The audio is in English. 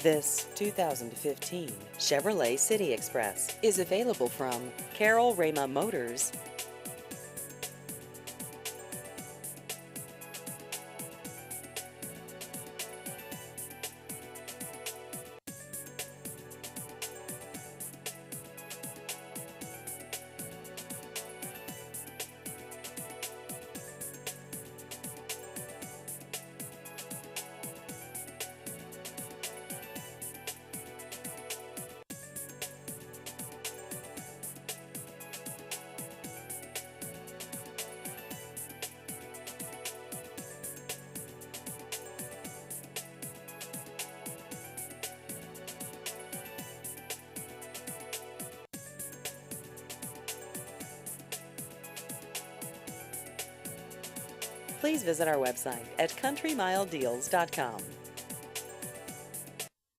This 2015 Chevrolet City Express is available from Carroll Motors. Please visit our website at countrymiledeals.com.